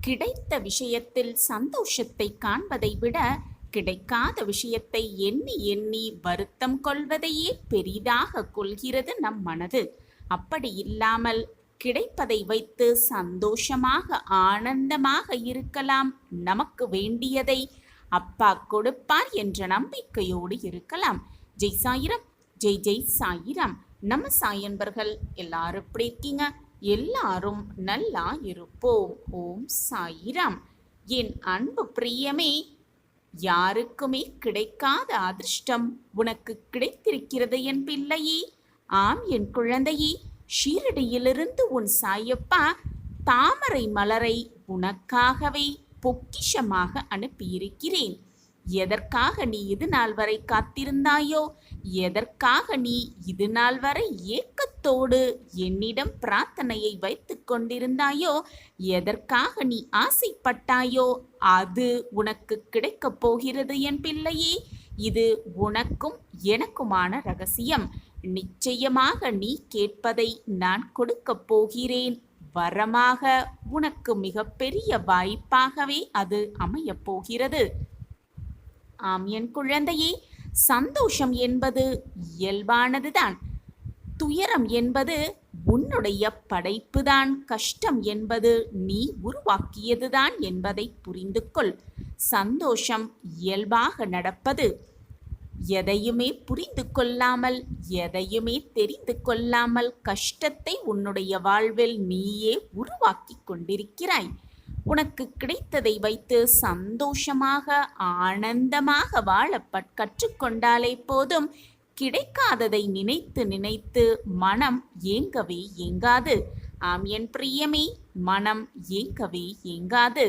கிடைத்த விஷயத்தில் சந்தோஷத்தை காண்பதை விட கிடைக்காத விஷயத்தை எண்ணி எண்ணி வருத்தம் கொள்வதையே பெரிதாக கொள்கிறது நம் மனது. அப்படி இல்லாமல் கிடைப்பதை வைத்து சந்தோஷமாக ஆனந்தமாக இருக்கலாம். நமக்கு வேண்டியதை அப்பா கொடுப்பார் என்ற நம்பிக்கையோடு இருக்கலாம். ஜெய் சாயிரம், ஜெய் ஜெய் சாயிரம். நம்ம சாயன்பர்கள் எல்லாரும் எப்படி இருக்கீங்க? எல்லாரும் நல்லா இருப்போம். ஓம் சாயிரம். என் அன்பு பிரியமே, யாருக்குமே கிடைக்காத அதிர்ஷ்டம் உனக்கு கிடைத்திருக்கிறது என் பிள்ளையே. ஆம் என் குழந்தையே, ஷீரடியிலிருந்து உன் சாயப்பா தாமரை மலரை உனக்காகவே பொக்கிஷமாக அனுப்பியிருக்கிறேன். எதற்காக நீ இது நாள் வரை காத்திருந்தாயோ, எதற்காக நீ இது நாள் வரை ஏக்கத்தோடு என்னிடம் பிரார்த்தனையை வைத்து கொண்டிருந்தாயோ, எதற்காக நீ ஆசைப்பட்டாயோ, அது உனக்கு கிடைக்கப் போகிறது என் பிள்ளையே. இது உனக்கும் எனக்குமான ரகசியம். நிச்சயமாக நீ கேட்பதை நான் கொடுக்கப் போகிறேன். வரமாக உனக்கு மிகப்பெரிய வாய்ப்பாகவே அது அமையப் போகிறது. ஆம் என் குழந்தையே, சந்தோஷம் என்பது இயல்பானதுதான். துயரம் என்பது உன்னுடைய படைப்புதான். கஷ்டம் என்பது நீ உருவாக்கியதுதான் என்பதை புரிந்து கொள். சந்தோஷம் இயல்பாக நடப்பது. எதையுமே புரிந்து கொள்ளாமல், எதையுமே தெரிந்து கொள்ளாமல் கஷ்டத்தை உன்னுடைய வாழ்வில் நீயே உருவாக்கி கொண்டிருக்கிறாய். உனக்கு கிடைத்ததை வைத்து சந்தோஷமாக ஆனந்தமாக வாழ கற்றுக்கொண்டாலே போதும். கிடைக்காததை நினைத்து நினைத்து மனம் ஏங்கவே ஏங்காது. ஆம் என் பிரியமே, மனம் ஏங்கவே ஏங்காது.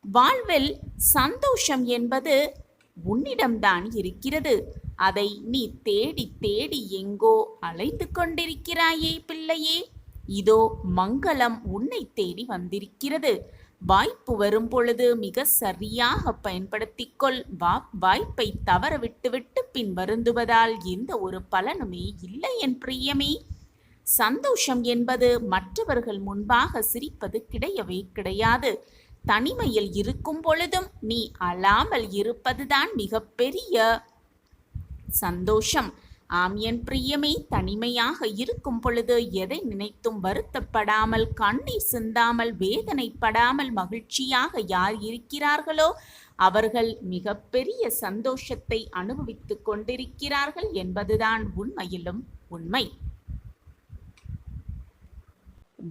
வாழ்வில் சந்தோஷம் என்பது உன்னிடம்தான் இருக்கிறது. அதை நீ தேடி தேடி எங்கோ அலைந்து கொண்டிருக்கிறாயே பிள்ளையே. இதோ மங்களம் உன்னை தேடி வந்திருக்கிறது. வாய்ப்பு வரும் பொழுது மிக சரியாக பயன்படுத்திக்கொள். வாய்ப்பை தவற விட்டுவிட்டு பின் வருந்துவதால் எந்த ஒரு பலனுமே இல்லை என் பிரியமே. சந்தோஷம் என்பது மற்றவர்கள் முன்பாக சிரிப்பது கிடையவே கிடையாது. தனிமையில் இருக்கும் பொழுதும் நீ அழாமல் இருப்பதுதான் மிகப்பெரிய சந்தோஷம். ஆம் என் பிரியமே, தனிமையாக இருக்கும் பொழுது எதை நினைத்தும் வருத்தப்படாமல், கண்ணீர் சிந்தாமல், வேதனைப்படாமல் மகிழ்ச்சியாக யார் இருக்கிறார்களோ அவர்கள் மிகப்பெரிய சந்தோஷத்தை அனுபவித்துக் கொண்டிருக்கிறார்கள் என்பதுதான் உண்மையிலும் உண்மை.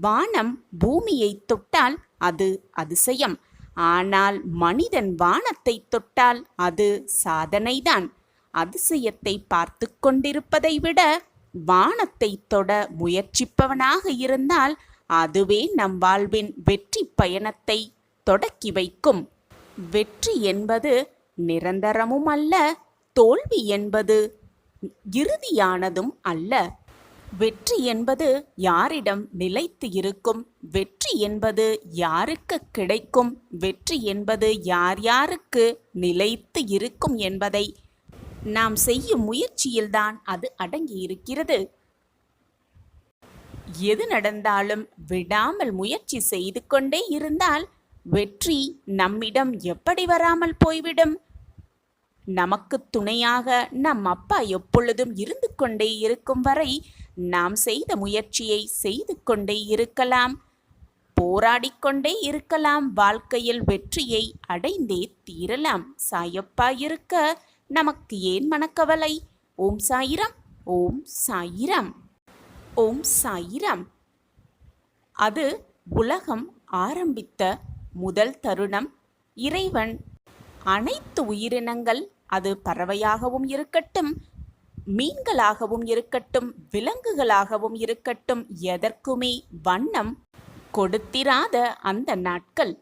வானம் பூமியை தொட்டால் அது அதிசயம். ஆனால் மனிதன் வானத்தை தொட்டால் அது சாதனைதான். அதிசயத்தை பார்த்து கொண்டிருப்பதை விட வானத்தை தொட முயற்சிப்பவனாக இருந்தால் அதுவே நம் வாழ்வின் வெற்றி பயணத்தை தொடக்கி வைக்கும். வெற்றி என்பது நிரந்தரமும் அல்ல, தோல்வி என்பது இறுதியானதும் அல்ல. வெற்றி என்பது யாரிடம் நிலைத்து இருக்கும், வெற்றி என்பது யாருக்கு கிடைக்கும், வெற்றி என்பது யார் யாருக்கு நிலைத்து இருக்கும் என்பதை நாம் செய்யும் முயற்சியில்தான் அது அடங்கி இருக்கிறது. எது நடந்தாலும் விடாமல் முயற்சி செய்து கொண்டே இருந்தால் வெற்றி நம்மிடம் எப்படி வராமல் போய்விடும்? நமக்கு துணையாக நம் அப்பா எப்பொழுதும் இருந்து கொண்டே இருக்கும் வரை நாம் செய்த முயற்சியை செய்து கொண்டே இருக்கலாம், போராடிக்கொண்டே இருக்கலாம். வாழ்க்கையில் வெற்றியை அடைந்தே தீரலாம். சாயப்பா இருக்க நமக்கு ஏன் மனக்கவலை? ஓம் சாயிரம், ஓம் சாயிரம், ஓம் சாயிரம். அது உலகம் ஆரம்பித்த முதல் தருணம். இறைவன் அனைத்து உயிரினங்கள், அது பறவையாகவும் இருக்கட்டும், மீன்களாகவும் இருக்கட்டும், விலங்குகளாகவும் இருக்கட்டும், எதற்குமே வண்ணம் கொடுத்திராத அந்த நாட்கள்.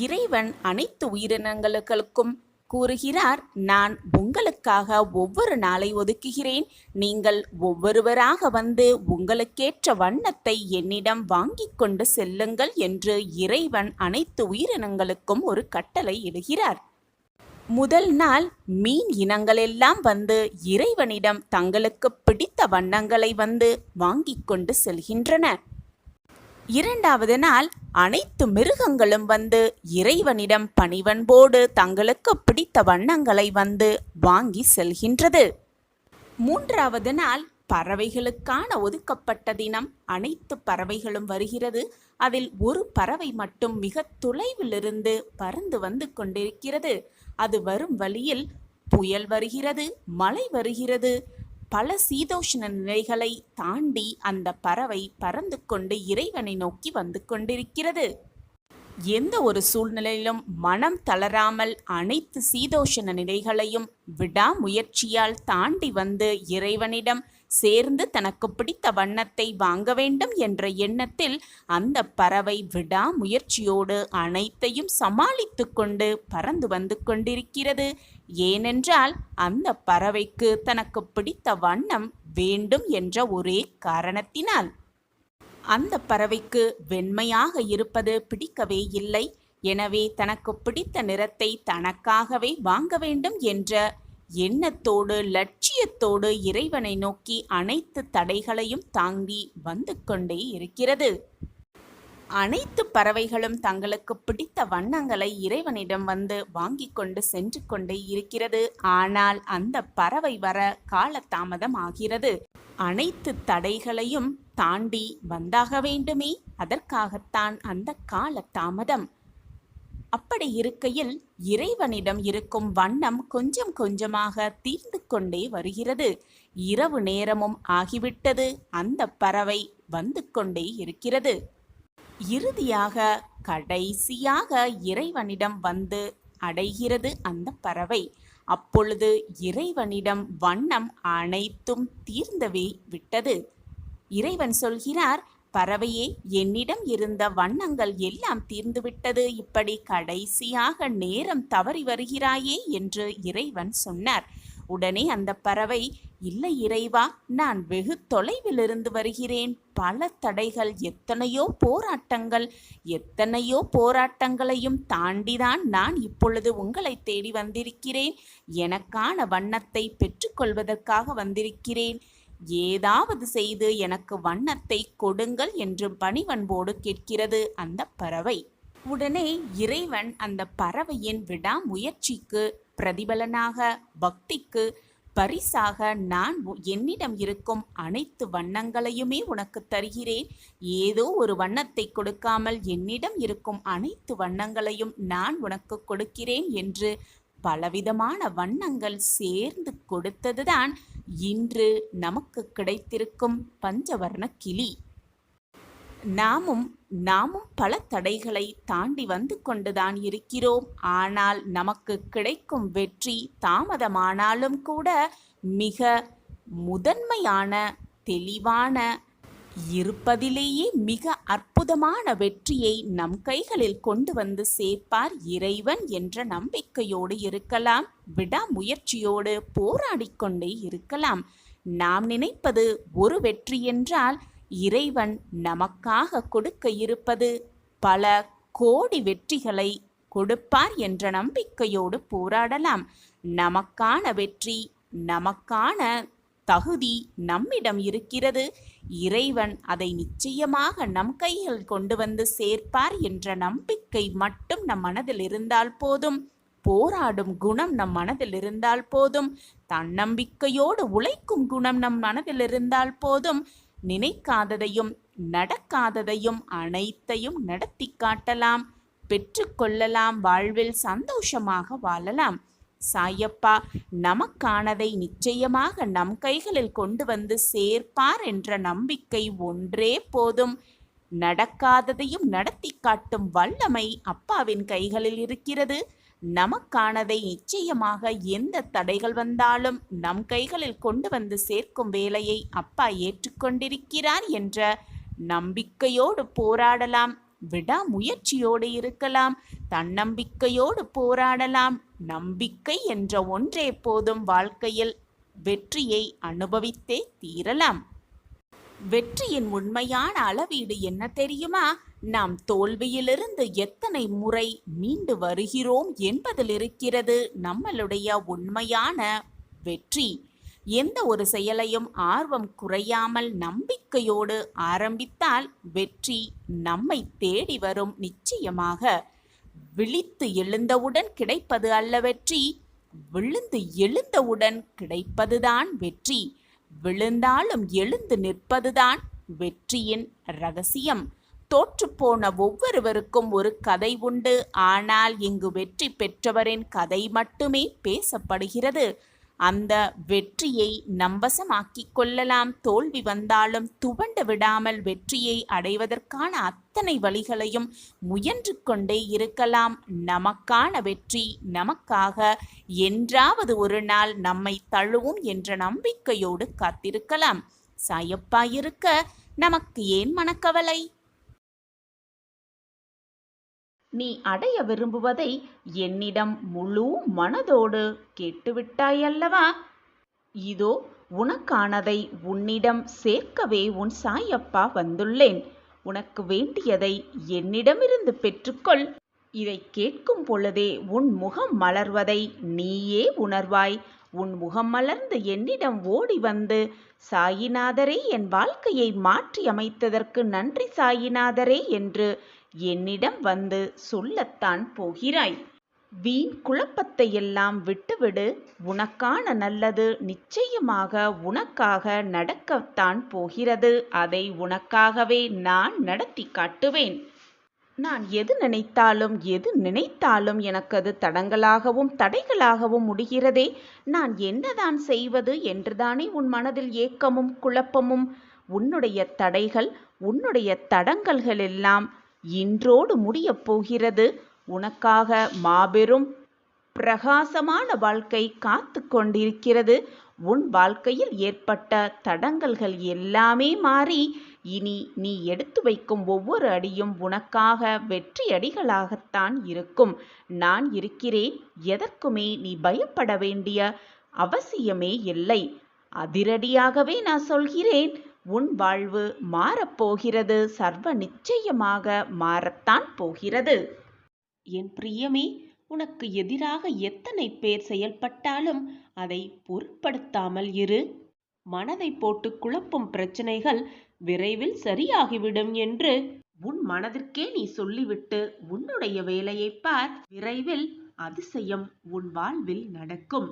இறைவன் அனைத்து உயிரினங்களுக்கும் கூறுகிறார், நான் உங்களுக்காக ஒவ்வொரு நாளை ஒதுக்குகிறேன். நீங்கள் ஒவ்வொருவராக வந்து உங்களுக்கேற்ற வண்ணத்தை என்னிடம் வாங்கி கொண்டு செல்லுங்கள் என்று இறைவன் அனைத்து உயிரினங்களுக்கும் ஒரு கட்டளை இடுகிறார். முதல் நாள் மீன் இனங்களெல்லாம் வந்து இறைவனிடம் தங்களுக்கு பிடித்த வண்ணங்களை வந்து வாங்கி கொண்டு செல்கின்றன. இரண்டாவது நாள் அனைத்து மிருகங்களும் வந்து இறைவனிடம் பணிவன்போடு தங்களுக்கு பிடித்த வண்ணங்களை வந்து வாங்கி செல்கின்றது. மூன்றாவது நாள் பறவைகளுக்கான ஒதுக்கப்பட்ட தினம். அனைத்து பறவைகளும் வருகிறது. அதில் ஒரு பறவை மட்டும் மிக தொலைவிலிருந்து பறந்து வந்து கொண்டிருக்கிறது. அது வரும் வழியில் புயல் வருகிறது, மழை வருகிறது. பல சீதோஷ்ண நிலைகளை தாண்டி அந்த பறவை பறந்து கொண்டு இறைவனை நோக்கி வந்து கொண்டிருக்கிறது. எந்த ஒரு சூழ்நிலையிலும் மனம் தளராமல் அனைத்து சீதோஷண நிலைகளையும் விடாமுயற்சியால் தாண்டி வந்து இறைவனிடம் சேர்ந்து தனக்கு பிடித்த வண்ணத்தை வாங்க வேண்டும் என்ற எண்ணத்தில் அந்த பறவை விடாமுயற்சியோடு அனைத்தையும் சமாளித்து கொண்டு பறந்து வந்து கொண்டிருக்கிறது. ஏனென்றால் அந்த பறவைக்கு தனக்கு பிடித்த வண்ணம் வேண்டும் என்ற ஒரே காரணத்தினால். அந்த பறவைக்கு வெண்மையாக இருப்பது பிடிக்கவே இல்லை. எனவே தனக்கு பிடித்த நிறத்தை தனக்காகவே வாங்க வேண்டும் என்ற எண்ணத்தோடு லட்சியத்தோடு இறைவனை நோக்கி அனைத்து தடைகளையும் தாண்டி வந்து கொண்டே இருக்கிறது. அனைத்து பறவைகளும் தங்களுக்கு பிடித்த வண்ணங்களை இறைவனிடம் வந்து வாங்கி கொண்டு சென்று கொண்டே இருக்கிறது. ஆனால் அந்த பறவை வர காலதாமதம் ஆகிறது. அனைத்து தடைகளையும் தாண்டி வந்தாக வேண்டுமே, அதற்காகத்தான் அந்த காலதாமதம். அப்படி இருக்கையில் இறைவனிடம் இருக்கும் வண்ணம் கொஞ்சம் கொஞ்சமாக தீர்ந்து கொண்டே வருகிறது. இரவு நேரமும் ஆகிவிட்டது. அந்த பறவை வந்து கொண்டே இருக்கிறது. இறுதியாக கடைசியாக இறைவனிடம் வந்து அடைகிறது அந்த பறவை. அப்பொழுது இறைவனிடம் வண்ணம் அனைத்தும் தீர்ந்தவே விட்டது. இறைவன் சொல்கிறார், பறவையே, என்னிடம் இருந்த வண்ணங்கள் எல்லாம் தீர்ந்துவிட்டது. இப்படி கடைசியாக நேரம் தவறி வருகிறாயே என்று இறைவன் சொன்னார். உடனே அந்த பறவை, இல்லை இறைவா, நான் வெகு தொலைவிலிருந்து வருகிறேன். பல தடைகள், எத்தனையோ போராட்டங்களையும் தாண்டிதான் நான் இப்பொழுது உங்களை தேடி வந்திருக்கிறேன். எனக்கான வண்ணத்தை பெற்றுக்கொள்வதற்காக வந்திருக்கிறேன். ஏதாவது செய்து எனக்கு வண்ணத்தை கொடுங்கள் என்று பணிவன்போடு கேட்கிறது அந்த பறவை. உடனே இறைவன் அந்த பறவையின் விடாமுயற்சிக்கு பிரதிபலனாக, பக்திக்கு பரிசாக, நான் என்னிடம் இருக்கும் அனைத்து வண்ணங்களையுமே உனக்கு தருகிறேன். ஏதோ ஒரு வண்ணத்தை கொடுக்காமல் என்னிடம் இருக்கும் அனைத்து வண்ணங்களையும் நான் உனக்கு கொடுக்கிறேன் என்று பலவிதமான வண்ணங்கள் சேர்ந்து கொடுத்ததுதான் இன்று நமக்கு கிடைத்திருக்கும் பஞ்சவர்ண கிளி. நாமும் பல தடைகளை தாண்டி வந்து கொண்டுதான் இருக்கிறோம். ஆனால் நமக்கு கிடைக்கும் வெற்றி தாமதமானாலும் கூட மிக முதன்மையான, தெளிவான, இருப்பதிலேயே மிக அற்புதமான வெற்றியை நம் கைகளில் கொண்டு வந்து சேர்ப்பார் இறைவன் என்ற நம்பிக்கையோடு இருக்கலாம். விடாமுயற்சியோடு போராடிக்கொண்டே இருக்கலாம். நாம் நினைப்பது ஒரு வெற்றி என்றால் இறைவன் நமக்காக கொடுக்க இருப்பது பல கோடி வெற்றிகளை கொடுப்பார் என்ற நம்பிக்கையோடு போராடலாம். நமக்கான வெற்றி, நமக்கான தகுதி நம்மிடம் இருக்கிறது. இறைவன் அதை நிச்சயமாக நம் கையில் கொண்டு வந்து சேர்ப்பார் என்ற நம்பிக்கை மட்டும் நம் மனதில் இருந்தால் போதும். போராடும் குணம் நம் மனதில் இருந்தால் போதும். தன்னம்பிக்கையோடு உழைக்கும் குணம் நம் மனதில் இருந்தால் போதும். நினைக்காததையும் நடக்காததையும் அனைத்தையும் நடத்தி காட்டலாம், பெற்றுக்கொள்ளலாம். வாழ்வில் சந்தோஷமாக வாழலாம். சாயப்பா நமக்கானதை நிச்சயமாக நம் கைகளில் கொண்டு வந்து சேர்ப்பார் என்ற நம்பிக்கை ஒன்றே போதும். நடக்காததையும் நடத்தி காட்டும் வல்லமை அப்பாவின் கைகளில் இருக்கிறது. நமக்கானதை நிச்சயமாக எந்த தடைகள் வந்தாலும் நம் கைகளில் கொண்டு வந்து சேர்க்கும் வேலையை அப்பா ஏற்றுக்கொண்டிருக்கிறார் என்ற நம்பிக்கையோடு போராடலாம். விடாமுயற்சியோடு இருக்கலாம். தன்னம்பிக்கையோடு போராடலாம். நம்பிக்கை என்ற ஒன்றே போதும். வாழ்க்கையில் வெற்றியை அனுபவித்தே தீரலாம். வெற்றியின் உண்மையான அளவீடு என்ன தெரியுமா? நாம் தோல்வியிலிருந்து எத்தனை முறை மீண்டு வருகிறோம் என்பதில் இருக்கிறது நம்மளுடைய உண்மையான வெற்றி. எந்த ஒரு செயலையும் ஆர்வம் குறையாமல் நம்பிக்கையோடு ஆரம்பித்தால் வெற்றி நம்மை தேடி வரும். நிச்சயமாக விழித்து எழுந்தவுடன் கிடைப்பது அல்ல வெற்றி, விழுந்து எழுந்தவுடன் கிடைப்பதுதான் வெற்றி. விழுந்தாலும் எழுந்து நிற்பதுதான் வெற்றியின் ரகசியம். தோற்றுப்போன ஒவ்வொருவருக்கும் ஒரு கதை உண்டு. ஆனால் இங்கு வெற்றி பெற்றவரின் கதை மட்டுமே பேசப்படுகிறது. அந்த வெற்றியை நம்பசமாக்கிக் கொள்ளலாம். தோல்வி வந்தாலும் துவண்டு விடாமல் வெற்றியை அடைவதற்கான அத்தனை வழிகளையும் முயன்று கொண்டே இருக்கலாம். நமக்கான வெற்றி நமக்காக என்றாவது ஒரு நாள் நம்மை தழுவும் என்ற நம்பிக்கையோடு காத்திருக்கலாம். சாயப்பா இருக்க நமக்கு ஏன் மனக்கவலை? நீ அடைய விரும்புவதை என்னிடம் முழு மனதோடு கேட்டுவிட்டாயல்லவா? இதோ உனக்கானதை உன்னிடம் சேர்க்கவே உன் சாயப்பா வந்துள்ளேன். உனக்கு வேண்டியதை என்னிடமிருந்து பெற்றுக்கொள். இதை கேட்கும் பொழுதே உன் முகம் மலர்வதை நீயே உணர்வாய். உன் முகம் மலர்ந்து என்னிடம் ஓடி வந்து, சாயிநாதரே, என் வாழ்க்கையை மாற்றி அமைத்ததற்கு நன்றி சாயிநாதரே என்று என்னிடம் வந்து சொல்லத்தான் போகிறாய். வீண் குழப்பத்தை எல்லாம் விட்டுவிடு. உனக்கான நல்லது நிச்சயமாக உனக்காக நடக்கத்தான் போகிறது. அதை உனக்காகவே நான் நடத்தி காட்டுவேன். நான் எது நினைத்தாலும் எனக்கு அது தடங்களாகவும் தடைகளாகவும் முடிகிறதே. நான் என்னதான் செய்வது என்றுதானே உன் மனதில் ஏக்கமும் குழப்பமும். உன்னுடைய தடைகள், உன்னுடைய தடங்கல்கள் எல்லாம் இன்றோடு முடியப் போகிறது. உனக்காக மாபெரும் பிரகாசமான வாழ்க்கை காத்து கொண்டிருக்கிறது. உன் வாழ்க்கையில் ஏற்பட்ட தடங்கல்கள் எல்லாமே மாறி இனி நீ எடுத்து வைக்கும் ஒவ்வொரு அடியும் உனக்காக வெற்றி அடிகளாகத்தான் இருக்கும். நான் இருக்கிறேன். எதற்குமே நீ பயப்பட வேண்டிய அவசியமே இல்லை. அதிரடியாகவே நான் சொல்கிறேன். உன் வாழ்வு மாறப்போகிறது. சர்வ நிச்சயமாக மாறத்தான் போகிறது. என் பிரியமே, உனக்கு எதிராக எத்தனை பேர் செயல்பட்டாலும் அதை பொருட்படுத்தாமல் இரு. மனதை போட்டு குழப்பும் பிரச்சனைகள் விரைவில் சரியாகிவிடும் என்று உன் மனதிற்கே நீ சொல்லிவிட்டு உன்னுடைய வேலையை பார். விரைவில் அதிசயம் உன் வாழ்வில் நடக்கும்.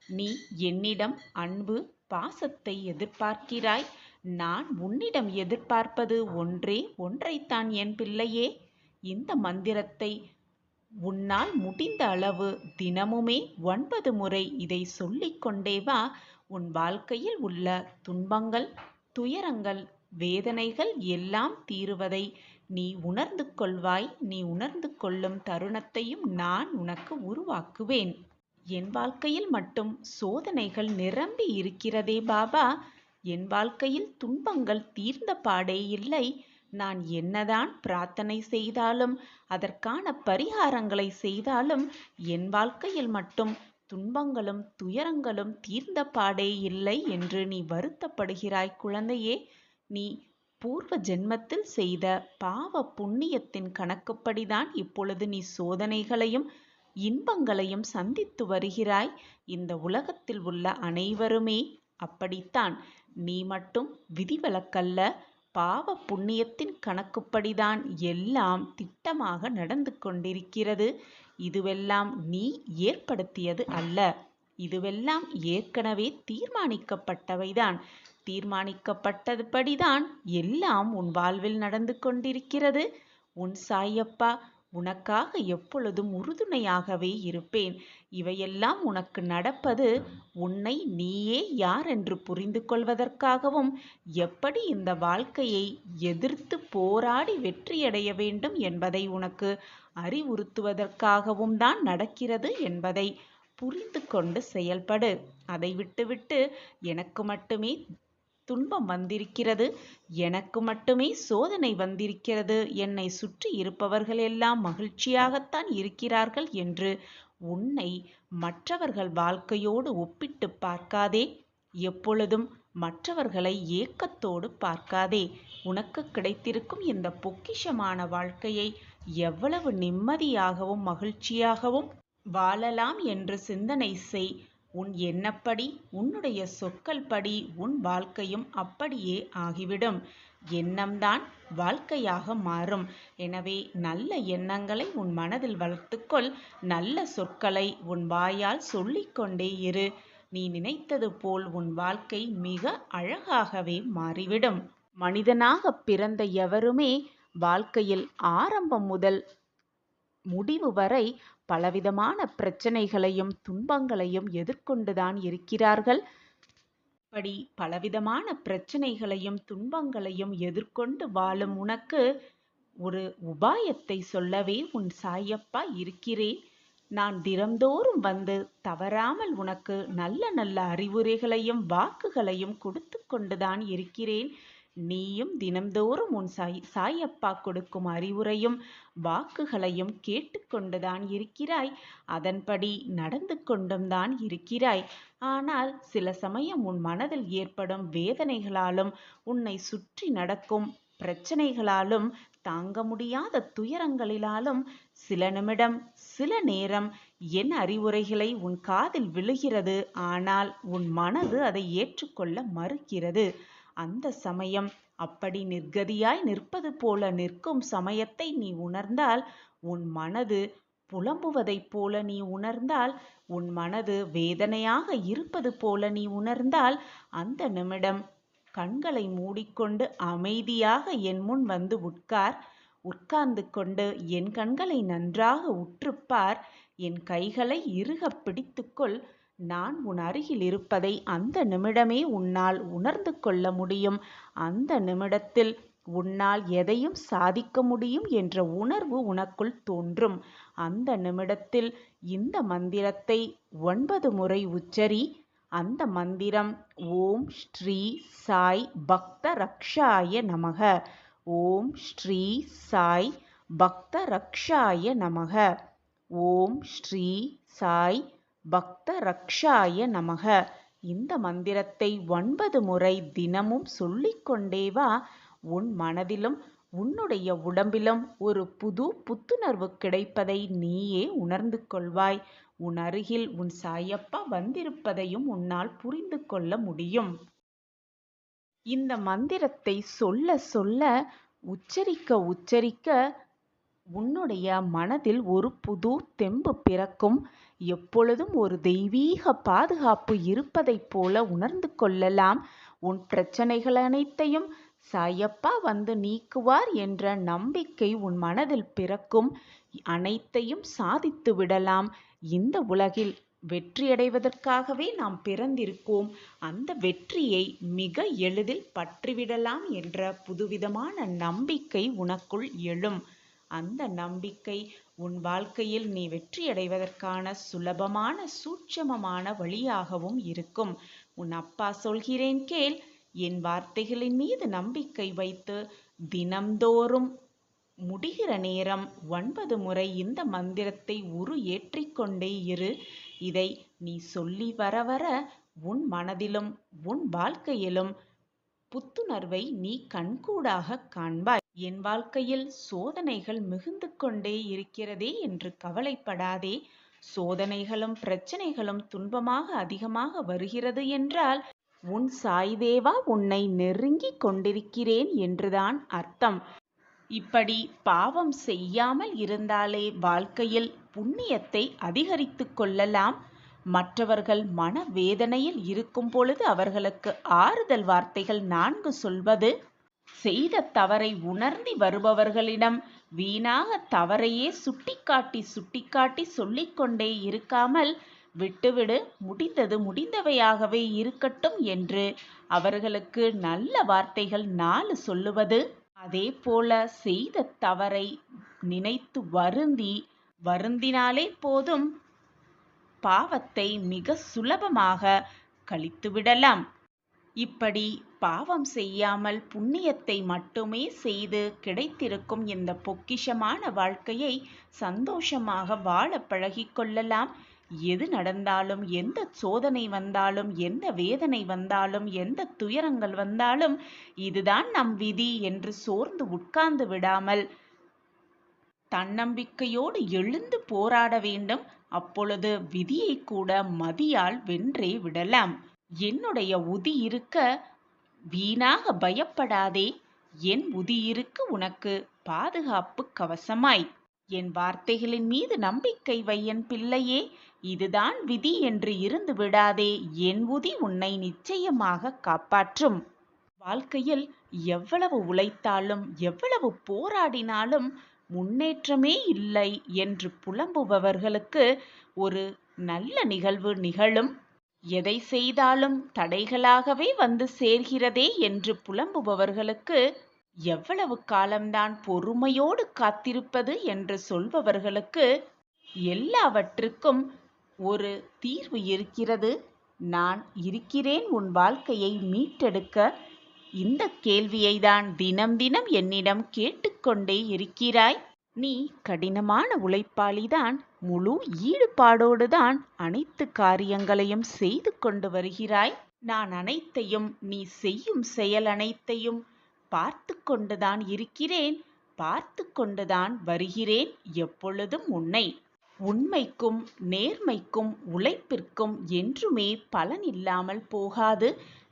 நீ என்னிடம் அன்பு, பாசத்தை எதிர்பார்க்கிறாய். நான் உன்னிடம் எதிர்பார்ப்பது ஒன்றே ஒன்றைத்தான் என் பிள்ளையே. இந்த மந்திரத்தை உன்னால் முடிந்த அளவு தினமுமே 9 முறை இதை சொல்லிக்கொண்டே வா. உன் வாழ்க்கையில் உள்ள துன்பங்கள், துயரங்கள், வேதனைகள் எல்லாம் தீருவதை நீ உணர்ந்து கொள்வாய். நீ உணர்ந்து கொள்ளும் தருணத்தையும் நான் உனக்கு உருவாக்குவேன். என் வாழ்க்கையில் மட்டும் சோதனைகள் நிரம்பி இருக்கிறதே பாபா. என் வாழ்க்கையில் துன்பங்கள் தீர்ந்த பாடே இல்லை. நான் என்னதான் பிரார்த்தனை செய்தாலும் அதற்கான பரிகாரங்களை செய்தாலும் என் வாழ்க்கையில் மட்டும் துன்பங்களும் துயரங்களும் தீர்ந்த பாடே இல்லை என்று நீ வருத்தப்படுகிறாய் குழந்தையே. நீ பூர்வ ஜென்மத்தில் செய்த பாவ புண்ணியத்தின் கணக்குப்படிதான் இப்பொழுது நீ சோதனைகளையும் இன்பங்களையும் சந்தித்து வருகிறாய். இந்த உலகத்தில் உள்ள அனைவருமே அப்படித்தான். நீ மட்டும் விதிவிலக்கல்ல. பாவ புண்ணியத்தின் கணக்குப்படிதான் எல்லாம் திட்டமாக நடந்து கொண்டிருக்கிறது. இதுவெல்லாம் நீ ஏற்படுத்தியது அல்ல. இதுவெல்லாம் ஏற்கனவே தீர்மானிக்கப்பட்டவைதான். தீர்மானிக்கப்பட்டபடிதான் எல்லாம் உன் வாழ்வில் நடந்து கொண்டிருக்கிறது. உன் சாயப்பா உனக்காக எப்பொழுதும் உறுதுணையாகவே இருப்பேன். இவையெல்லாம் உனக்கு நடப்பது உன்னை நீயே யார் என்று புரிந்து கொள்வதற்காகவும், எப்படி இந்த வாழ்க்கையை எதிர்த்து போராடி வெற்றியடைய வேண்டும் என்பதை உனக்கு அறிவுறுத்துவதற்காகவும் தான் நடக்கிறது என்பதை புரிந்து கொண்டு செயல்படு. அதை விட்டுவிட்டு எனக்கு மட்டுமே துன்பம் வந்திருக்கிறது, எனக்கு மட்டுமே சோதனை வந்திருக்கிறது, என்னை சுற்றி இருப்பவர்கள் எல்லாம் மகிழ்ச்சியாகத்தான் இருக்கிறார்கள் என்று உன்னை மற்றவர்கள் வாழ்க்கையோடு ஒப்பிட்டு பார்க்காதே. எப்பொழுதும் மற்றவர்களை ஏக்கத்தோடு பார்க்காதே. உனக்கு கிடைத்திருக்கும் இந்த பொக்கிஷமான வாழ்க்கையை எவ்வளவு நிம்மதியாகவும் மகிழ்ச்சியாகவும் வாழலாம் என்று சிந்தனை செய். உன் எண்ணப்படி, உன்னுடைய சொற்கள் படி உன் வாழ்க்கையும் அப்படியே ஆகிவிடும். எண்ணம்தான் வாழ்க்கையாக மாறும். எனவே நல்ல எண்ணங்களை உன் மனதில் வளர்த்துக்கொள். நல்ல சொற்களை உன் வாயால் சொல்லிக்கொண்டே இரு. நீ நினைத்தது போல் உன் வாழ்க்கை மிக அழகாகவே மாறிவிடும். மனிதனாக பிறந்த எவருமே வாழ்க்கையில் ஆரம்பம் முதல் முடிவு வரை பலவிதமான பிரச்சனைகளையும் துன்பங்களையும் எதிர்கொண்டுதான் இருக்கிறார்கள். இப்படி பலவிதமான பிரச்சனைகளையும் துன்பங்களையும் எதிர்கொண்டு வாழும் உனக்கு ஒரு உபாயத்தை சொல்லவே உன் சாயப்பா இருக்கிறேன். நான் தினந்தோறும் வந்து தவறாமல் உனக்கு நல்ல நல்ல அறிவுரைகளையும் வாக்குகளையும் கொடுத்து கொண்டுதான் இருக்கிறேன். நீயும் தினந்தோறும் உன் சாயப்பா கொடுக்கும் அறிவுரையும் வாக்குகளையும் கேட்டுக்கொண்டுதான் இருக்கிறாய். அதன்படி நடந்து கொண்டும் தான் இருக்கிறாய். ஆனால் சில சமயம் உன் மனதில் ஏற்படும் வேதனைகளாலும் உன்னை சுற்றி நடக்கும் பிரச்சனைகளாலும் தாங்க முடியாத துயரங்களினாலும் சில நிமிடம் சில நேரம் என் அறிவுரைகளை உன் காதில் விழுகிறது. ஆனால் உன் மனது அதை ஏற்றுக்கொள்ள மறுக்கிறது. அந்த சமயம் அப்படி நிர்கதியாய் நிற்பது போல நிற்கும் சமயத்தை நீ உணர்ந்தால், உன் மனது புலம்புவதைப் போல நீ உணர்ந்தால், உன் மனது வேதனையாக இருப்பது போல நீ உணர்ந்தால், அந்த நிமிடம் கண்களை மூடிக்கொண்டு அமைதியாக என் முன் வந்து உட்கார்ந்து கொண்டு என் கண்களை நன்றாக உற்றுப்பார். என் கைகளை இறுக பிடித்துக்கொள். நான் உன் அருகில் இருப்பதை அந்த நிமிடமே உன்னால் உணர்ந்து கொள்ள முடியும். அந்த நிமிடத்தில் உன்னால் எதையும் சாதிக்க முடியும் என்ற உணர்வு உனக்குள் தோன்றும். அந்த நிமிடத்தில் இந்த மந்திரத்தை 9 முறை உச்சரி. அந்த மந்திரம் ஓம் ஸ்ரீ சாய் பக்த ரக்ஷாய நமக. ஓம் ஸ்ரீ சாய் பக்த ரக்ஷாய நமக. ஓம் ஸ்ரீ சாய் பக்த ரக்ஷாய நமக. இந்த மந்திரத்தை 9 முறை தினமும் சொல்லிக்கொண்டே வா. உன் மனதிலும் உன்னுடைய உடம்பிலும் ஒரு புத்துணர்வு கிடைப்பதை நீயே உணர்ந்து கொள்வாய். உன் அருகில் உன் சாயப்பா வந்திருப்பதையும் உன்னால் புரிந்து கொள்ள முடியும். இந்த மந்திரத்தை சொல்ல சொல்ல உச்சரிக்க உச்சரிக்க உன்னுடைய மனதில் ஒரு புது தெம்பு பிறக்கும். எப்பொழுதும் ஒரு தெய்வீக பாதுகாப்பு இருப்பதைப் போல உணர்ந்து கொள்ளலாம். உன் பிரச்சனைகள் அனைத்தையும் சாயப்பா வந்து நீக்குவார் என்ற நம்பிக்கை உன் மனதில் பிறக்கும். அனைத்தையும் சாதித்து விடலாம். இந்த உலகில் வெற்றியடைவதற்காகவே நாம் பிறந்திருக்கோம். அந்த வெற்றியை மிக எளிதில் பற்றிவிடலாம் என்ற புதுவிதமான நம்பிக்கை உனக்குள் எழும். அந்த நம்பிக்கை உன் வாழ்க்கையில் நீ வெற்றியடைவதற்கான சுலபமான சூட்சமமான வழியாகவும் இருக்கும். உன் அப்பா சொல்கிறேன் கேள். என் வார்த்தைகளின் மீது நம்பிக்கை வைத்து தினம்தோறும் முடிகிற நேரம் 9 முறை இந்த மந்திரத்தை ஏற்றிக்கொண்டே இரு. இதை நீ சொல்லி வர வர உன் மனதிலும் உன் வாழ்க்கையிலும் புத்துணர்வை நீ கண்கூடாக காண்பாய். என் வாழ்க்கையில் சோதனைகள் மிகுந்து கொண்டே இருக்கிறதே என்று கவலைப்படாதே. சோதனைகளும் பிரச்சனைகளும் துன்பமாக அதிகமாக வருகிறது என்றால் உன் சாய்தேவா உன்னை நெருங்கிக் கொண்டிருக்கிறேன் என்றுதான் அர்த்தம். இப்படி பாவம் செய்யாமல் இருந்தாலே வாழ்க்கையில் புண்ணியத்தை அதிகரித்து கொள்ளலாம். மற்றவர்கள் மனவேதனையில் இருக்கும் பொழுது அவர்களுக்கு ஆறுதல் வார்த்தைகள் 4 சொல்வது, செய்த தவறை உணர்ந்து வருபவர்களிடம் வீணாக தவறையே சுட்டிக்காட்டி சொல்லிக்கொண்டே இருக்காமல் விட்டுவிடு, முடிந்தது முடிந்தவையாகவே இருக்கட்டும் என்று அவர்களுக்கு நல்ல வார்த்தைகள் 4 சொல்லுவது. அதே போல செய்த தவறை நினைத்து வருந்தினாலே போதும், பாவத்தை மிக சுலபமாக கழித்துவிடலாம். இப்படி பாவம் செய்யாமல் புண்ணியத்தை மட்டுமே செய்து கிடைத்திருக்கும் இந்த பொக்கிஷமான வாழ்க்கையை சந்தோஷமாக வாழ பழகிக்கொள்ளலாம். எது நடந்தாலும், எந்த சோதனை வந்தாலும், எந்த வேதனை வந்தாலும், எந்த துயரங்கள் வந்தாலும் இதுதான் நம் விதி என்று சோர்ந்து உட்கார்ந்து விடாமல் தன்னம்பிக்கையோடு எழுந்து போராட வேண்டும். அப்பொழுது விதியை கூட மதியால் வென்றே விடலாம். என்னுடைய உதி இருக்க வீணாக பயப்படாதே, என் உதி இருக்கு உனக்கு பாதுகாப்பு கவசமாய். என் வார்த்தைகளின் மீது நம்பிக்கை வை என் பிள்ளையே, இதுதான் விதி என்று இருந்து விடாதே, என் உதி உன்னை நிச்சயமாக காப்பாற்றும். வாழ்க்கையில் எவ்வளவு உழைத்தாலும் எவ்வளவு போராடினாலும் முன்னேற்றமே இல்லை என்று புலம்புபவர்களுக்கு ஒரு நல்ல நிகழ்வு நிகழும். எதை செய்தாலும் தடைகளாகவே வந்து சேர்கிறதே என்று புலம்புபவர்களுக்கு எவ்வளவு காலம்தான் பொறுமையோடு காத்திருப்பது என்று சொல்பவர்களுக்கு எல்லாவற்றுக்கும் ஒரு தீர்வு இருக்கிறது. நான் இருக்கிறேன் உன் வாழ்க்கையை மீட்டெடுக்க. இந்த கேள்வியை தான் தினம் தினம் என்னிடம் கேட்டுக்கொண்டே இருக்கிறாய். நீ கடினமான உழைப்பாளிதான். முழு ஈடுபாடோடுதான் அனைத்து காரியங்களையும் செய்து கொண்டு வருகிறாய். நான் அனைத்தையும், நீ செய்யும் செயல் அனைத்தையும் பார்த்து கொண்டுதான் இருக்கிறேன், பார்த்து கொண்டுதான் வருகிறேன். எப்பொழுதும் உன்னை உண்மைக்கும் நேர்மைக்கும் உழைப்பிற்கும் என்றுமே பலன் இல்லாமல் போகாது.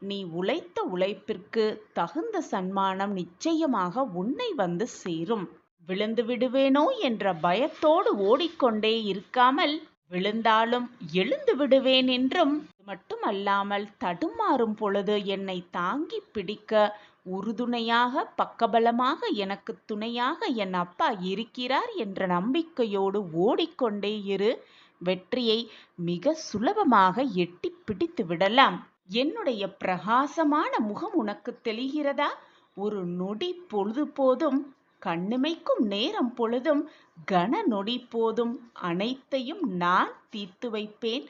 நீ உழைத்த உழைப்பிற்கு தகுந்த சன்மானம் நிச்சயமாக உன்னை வந்து சேரும். விழுந்து விடுவேனோ என்ற பயத்தோடு ஓடிக்கொண்டே இருக்காமல், விழுந்தாலும் எழுந்து விடுவேன் என்றும், மட்டுமல்லாமல் தடுமாறும் பொழுது என்னை தாங்கி பிடிக்க உறுதுணையாக பக்கபலமாக எனக்கு துணையாக என் அப்பா இருக்கிறார் என்ற நம்பிக்கையோடு ஓடிக்கொண்டே இரு. வெற்றியை மிக சுலபமாக எட்டி பிடித்து விடலாம். என்னுடைய பிரகாசமான முகம் உனக்கு தெரிகிறதா? ஒரு நொடி பொழுது போதும், கண்ணிமைக்கும் நேரம் பொழுதும், கன நொடி போதும், அனைத்தையும் நான் தீர்த்து வைப்பேன்.